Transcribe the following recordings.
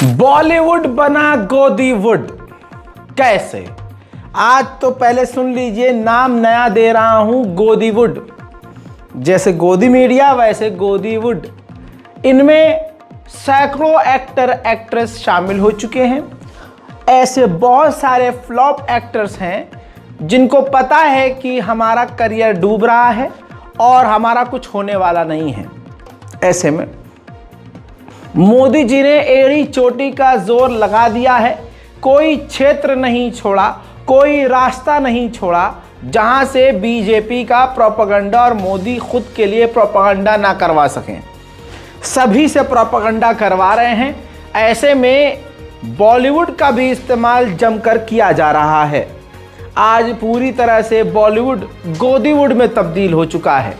बॉलीवुड बना गोदीवुड कैसे? आज तो पहले सुन लीजिए, नाम नया दे रहा हूं, गोदीवुड। जैसे गोदी मीडिया वैसे गोदीवुड। इनमें सैकड़ों एक्टर एक्ट्रेस शामिल हो चुके हैं। ऐसे बहुत सारे फ्लॉप एक्टर्स हैं जिनको पता है कि हमारा करियर डूब रहा है और हमारा कुछ होने वाला नहीं है। ऐसे में मोदी जी ने एड़ी चोटी का जोर लगा दिया है। कोई क्षेत्र नहीं छोड़ा, कोई रास्ता नहीं छोड़ा जहां से बीजेपी का प्रोपेगेंडा और मोदी खुद के लिए प्रोपेगेंडा ना करवा सकें। सभी से प्रोपेगेंडा करवा रहे हैं। ऐसे में बॉलीवुड का भी इस्तेमाल जमकर किया जा रहा है। आज पूरी तरह से बॉलीवुड गोदीवुड में तब्दील हो चुका है।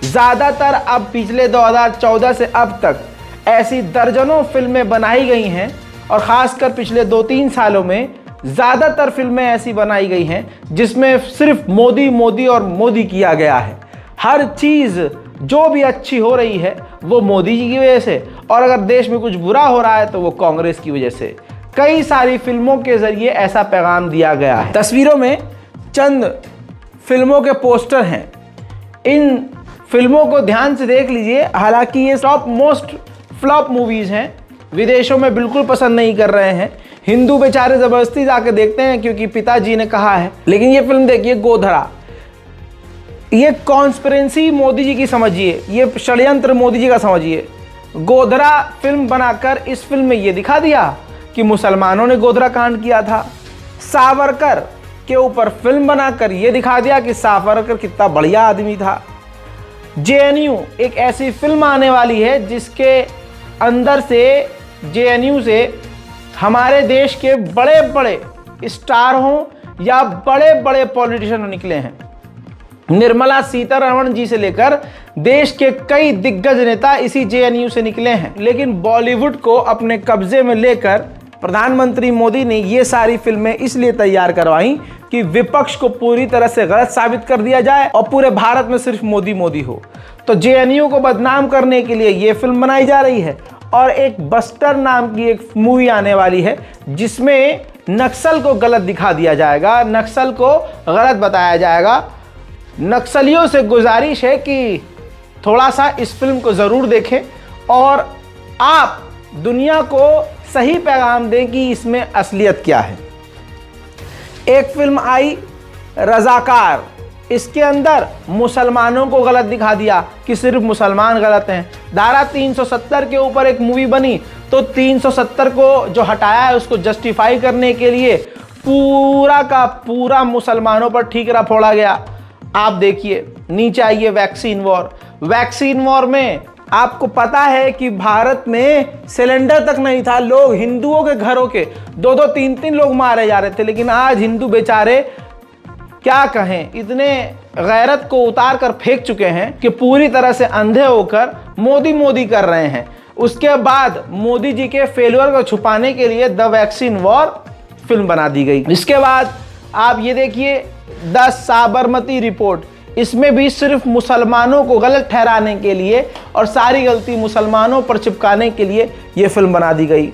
ज़्यादातर अब पिछले 2014 से अब तक ऐसी दर्जनों फिल्में बनाई गई हैं और ख़ासकर पिछले 2-3 सालों में ज़्यादातर फिल्में ऐसी बनाई गई हैं जिसमें सिर्फ मोदी मोदी और मोदी किया गया है। हर चीज़ जो भी अच्छी हो रही है वो मोदी जी की वजह से, और अगर देश में कुछ बुरा हो रहा है तो वो कांग्रेस की वजह से। कई सारी फिल्मों के ज़रिए ऐसा पैगाम दिया गया है। तस्वीरों में चंद फिल्मों के पोस्टर हैं। इन फिल्मों को ध्यान से देख लीजिए। हालांकि ये टॉप मोस्ट फ्लॉप मूवीज़ हैं, विदेशों में बिल्कुल पसंद नहीं कर रहे हैं। हिंदू बेचारे ज़बरदस्ती जाके देखते हैं क्योंकि पिताजी ने कहा है। लेकिन ये फिल्म देखिए, गोधरा। ये कॉन्स्पिरेंसी मोदी जी की समझिए, ये षड्यंत्र मोदी जी का समझिए। गोधरा फिल्म बनाकर इस फिल्म में ये दिखा दिया कि मुसलमानों ने गोधरा कांड किया था। सावरकर के ऊपर फिल्म बनाकर ये दिखा दिया कि सावरकर कितना बढ़िया आदमी था। जेएनयू एक ऐसी फिल्म आने वाली है जिसके अंदर से जेएनयू से हमारे देश के बड़े बड़े स्टार हों या बड़े बड़े पॉलिटिशियन निकले हैं। निर्मला सीतारमण जी से लेकर देश के कई दिग्गज नेता इसी जेएनयू से निकले हैं। लेकिन बॉलीवुड को अपने कब्जे में लेकर प्रधानमंत्री मोदी ने ये सारी फिल्में इसलिए तैयार करवाई कि विपक्ष को पूरी तरह से गलत साबित कर दिया जाए और पूरे भारत में सिर्फ मोदी मोदी हो। तो जेएनयू को बदनाम करने के लिए ये फिल्म बनाई जा रही है। और एक बस्टर नाम की एक मूवी आने वाली है जिसमें नक्सल को गलत दिखा दिया जाएगा, नक्सल को गलत बताया जाएगा। नक्सलियों से गुजारिश है कि थोड़ा सा इस फिल्म को ज़रूर देखें और आप दुनिया को सही पैगाम दें कि इसमें असलियत क्या है। एक फिल्म आई रज़ाकार, इसके अंदर मुसलमानों को गलत दिखा दिया कि सिर्फ मुसलमान गलत हैं। धारा 370 के ऊपर एक मूवी बनी तो 370 को जो हटाया है उसको जस्टिफाई करने के लिए पूरा का पूरा मुसलमानों पर ठीकरा फोड़ा गया। आप देखिए, नीचे आइए, वैक्सीन वॉर। वैक्सीन वॉर में आपको पता है कि भारत में सिलेंडर तक नहीं था। लोग, हिंदुओं के घरों के 2-2, 3-3 लोग मारे जा रहे थे। लेकिन आज हिंदू बेचारे क्या कहें, इतने गैरत को उतार कर फेंक चुके हैं कि पूरी तरह से अंधे होकर मोदी मोदी कर रहे हैं। उसके बाद मोदी जी के फेलियर को छुपाने के लिए द वैक्सीन वॉर फिल्म बना दी गई। इसके बाद आप ये देखिए, द साबरमती रिपोर्ट। इसमें भी सिर्फ मुसलमानों को गलत ठहराने के लिए और सारी गलती मुसलमानों पर चिपकाने के लिए ये फिल्म बना दी गई।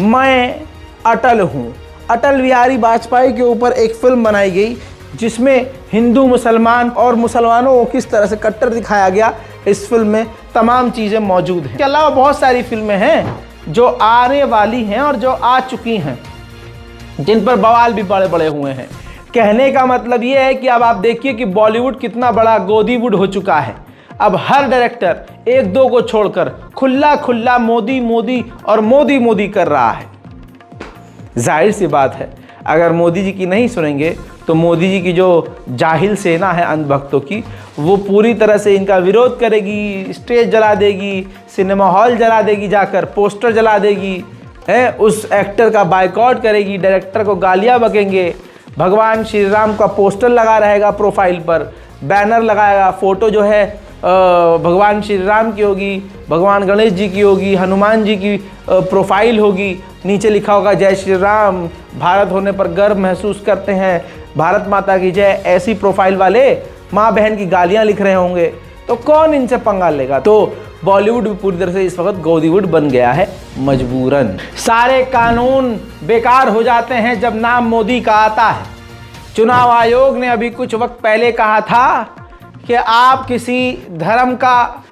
मैं अटल हूँ, अटल बिहारी वाजपेयी के ऊपर एक फिल्म बनाई गई जिसमें हिंदू मुसलमान और मुसलमानों को किस तरह से कट्टर दिखाया गया। इस फिल्म में तमाम चीज़ें मौजूद हैं। इसके अलावा बहुत सारी फिल्में हैं जो आने वाली हैं और जो आ चुकी हैं जिन पर बवाल भी बड़े बड़े हुए हैं। कहने का मतलब ये है कि अब आप देखिए कि बॉलीवुड कितना बड़ा गोदीवुड हो चुका है। अब हर डायरेक्टर एक दो को छोड़कर खुला खुला मोदी मोदी और मोदी मोदी कर रहा है। जाहिर सी बात है, अगर मोदी जी की नहीं सुनेंगे तो मोदी जी की जो जाहिल सेना है अंधभक्तों की, वो पूरी तरह से इनका विरोध करेगी, स्टेज जला देगी, सिनेमा हॉल जला देगी, जाकर पोस्टर जला देगी, है उस एक्टर का बायकॉट करेगी, डायरेक्टर को गालियाँ बकेंगे। भगवान श्री राम का पोस्टर लगा रहेगा प्रोफाइल पर, बैनर लगाएगा, फ़ोटो जो है भगवान श्री राम की होगी, भगवान गणेश जी की होगी, हनुमान जी की प्रोफाइल होगी। नीचे लिखा होगा जय श्री राम, भारत होने पर गर्व महसूस करते हैं, भारत माता की जय। ऐसी प्रोफाइल वाले माँ बहन की गालियाँ लिख रहे होंगे तो कौन इनसे पंगा लेगा। तो बॉलीवुड भी पूरी तरह से इस वक्त गोदीवुड बन गया है मजबूरन। सारे कानून बेकार हो जाते हैं जब नाम मोदी का आता है। चुनाव आयोग ने अभी कुछ वक्त पहले कहा था कि आप किसी धर्म का,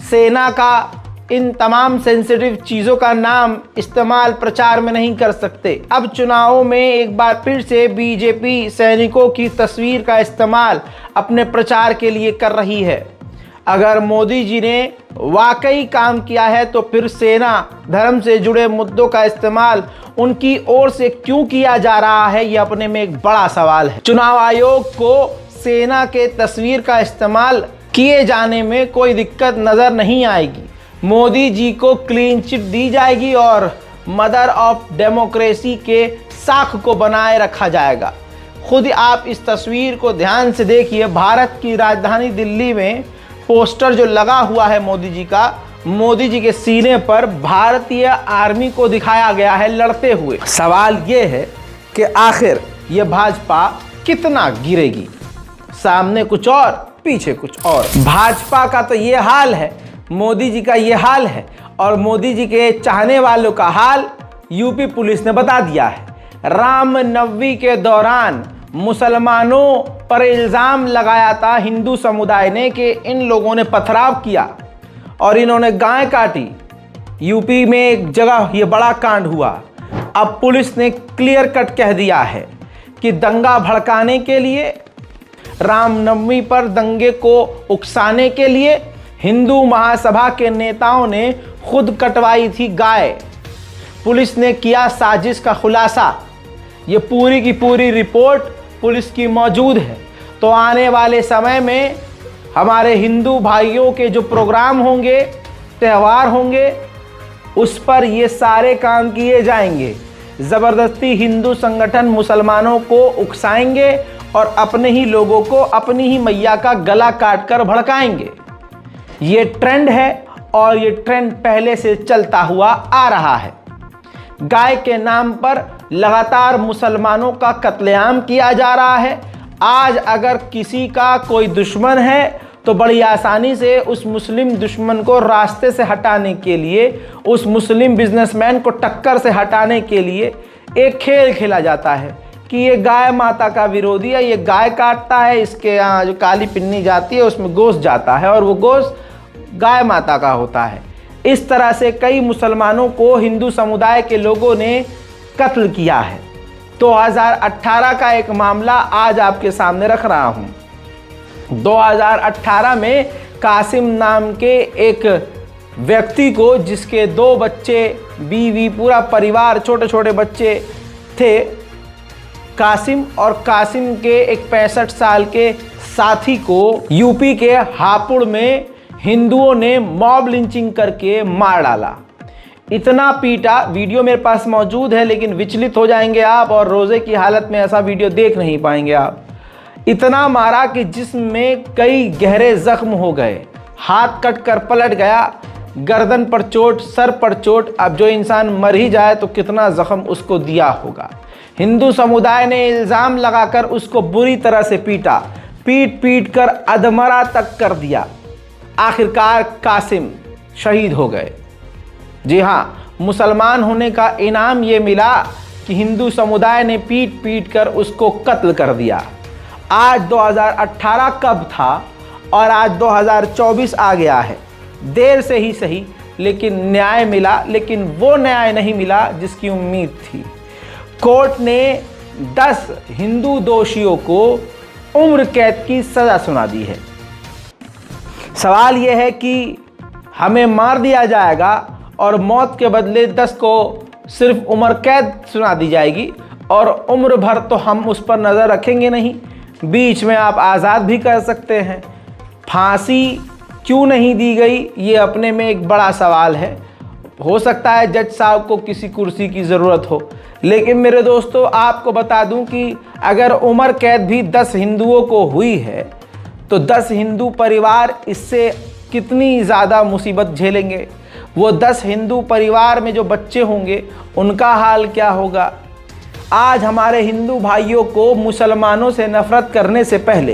सेना का, इन तमाम सेंसिटिव चीज़ों का नाम इस्तेमाल प्रचार में नहीं कर सकते। अब चुनावों में एक बार फिर से बीजेपी सैनिकों की तस्वीर का इस्तेमाल अपने प्रचार के लिए कर रही है। अगर मोदी जी ने वाकई काम किया है तो फिर सेना, धर्म से जुड़े मुद्दों का इस्तेमाल उनकी ओर से क्यों किया जा रहा है, यह अपने में एक बड़ा सवाल है। चुनाव आयोग को सेना के तस्वीर का इस्तेमाल किए जाने में कोई दिक्कत नज़र नहीं आएगी। मोदी जी को क्लीन चिट दी जाएगी और मदर ऑफ डेमोक्रेसी के साख को बनाए रखा जाएगा। खुद आप इस तस्वीर को ध्यान से देखिए। भारत की राजधानी दिल्ली में पोस्टर जो लगा हुआ है मोदी जी का, मोदी जी के सीने पर भारतीय आर्मी को दिखाया गया है लड़ते हुए। सवाल ये है कि आखिर ये भाजपा कितना गिरेगी? सामने कुछ और, पीछे कुछ और। भाजपा का तो ये हाल है, मोदी जी का ये हाल है, और मोदी जी के चाहने वालों का हाल यूपी पुलिस ने बता दिया है। रामनवमी के दौरान मुसलमानों पर इल्ज़ाम लगाया था हिंदू समुदाय ने कि इन लोगों ने पथराव किया और इन्होंने गाय काटी। यूपी में एक जगह ये बड़ा कांड हुआ। अब पुलिस ने क्लियर कट कह दिया है कि दंगा भड़काने के लिए, रामनवमी पर दंगे को उकसाने के लिए हिंदू महासभा के नेताओं ने खुद कटवाई थी गाय। पुलिस ने किया साजिश का खुलासा। ये पूरी की पूरी रिपोर्ट पुलिस की मौजूद है। तो आने वाले समय में हमारे हिंदू भाइयों के जो प्रोग्राम होंगे, त्यौहार होंगे, उस पर ये सारे काम किए जाएंगे। ज़बरदस्ती हिंदू संगठन मुसलमानों को उकसाएंगे और अपने ही लोगों को, अपनी ही मैया का गला काट कर भड़काएंगे। ये ट्रेंड है और ये ट्रेंड पहले से चलता हुआ आ रहा है। गाय के नाम पर लगातार मुसलमानों का कत्लेआम किया जा रहा है। आज अगर किसी का कोई दुश्मन है तो बड़ी आसानी से उस मुस्लिम दुश्मन को रास्ते से हटाने के लिए, उस मुस्लिम बिजनेसमैन को टक्कर से हटाने के लिए एक खेल खेला जाता है कि ये गाय माता का विरोधी है, ये गाय काटता है, इसके यहाँ जो काली पिन्नी जाती है उसमें गोश्त जाता है और वो गोश्त गाय माता का होता है। इस तरह से कई मुसलमानों को हिंदू समुदाय के लोगों ने कत्ल किया है। 2018 का एक मामला आज आपके सामने रख रहा हूँ। 2018 में कासिम नाम के एक व्यक्ति को, जिसके 2 बच्चे, बीवी, पूरा परिवार, छोटे छोटे बच्चे थे, कासिम और कासिम के एक 65 साल के साथी को यूपी के हापुड़ में हिंदुओं ने मॉब लिंचिंग करके मार डाला। इतना पीटा, वीडियो मेरे पास मौजूद है, लेकिन विचलित हो जाएंगे आप और रोज़े की हालत में ऐसा वीडियो देख नहीं पाएंगे आप। इतना मारा कि जिस्म में कई गहरे जख्म हो गए, हाथ कट कर पलट गया, गर्दन पर चोट, सर पर चोट। अब जो इंसान मर ही जाए तो कितना जख्म उसको दिया होगा। हिंदू समुदाय ने इल्ज़ाम लगाकर उसको बुरी तरह से पीटा, पीट पीट कर अधमरा तक कर दिया। आखिरकार कासिम शहीद हो गए। जी हाँ, मुसलमान होने का इनाम ये मिला कि हिंदू समुदाय ने पीट पीट कर उसको कत्ल कर दिया। आज 2018 कब था और आज 2024 आ गया है। देर से ही सही, लेकिन न्याय मिला, लेकिन वो न्याय नहीं मिला जिसकी उम्मीद थी। कोर्ट ने 10 हिंदू दोषियों को उम्र कैद की सज़ा सुना दी है। सवाल यह है कि हमें मार दिया जाएगा और मौत के बदले 10 को सिर्फ उम्र कैद सुना दी जाएगी और उम्र भर तो हम उस पर नज़र रखेंगे नहीं, बीच में आप आज़ाद भी कर सकते हैं। फांसी क्यों नहीं दी गई, ये अपने में एक बड़ा सवाल है। हो सकता है जज साहब को किसी कुर्सी की ज़रूरत हो, लेकिन मेरे दोस्तों आपको बता दूं कि अगर उम्र कैद भी 10 हिंदुओं को हुई है तो 10 हिंदू परिवार इससे कितनी ज़्यादा मुसीबत झेलेंगे। वो 10 हिंदू परिवार में जो बच्चे होंगे उनका हाल क्या होगा। आज हमारे हिंदू भाइयों को मुसलमानों से नफ़रत करने से पहले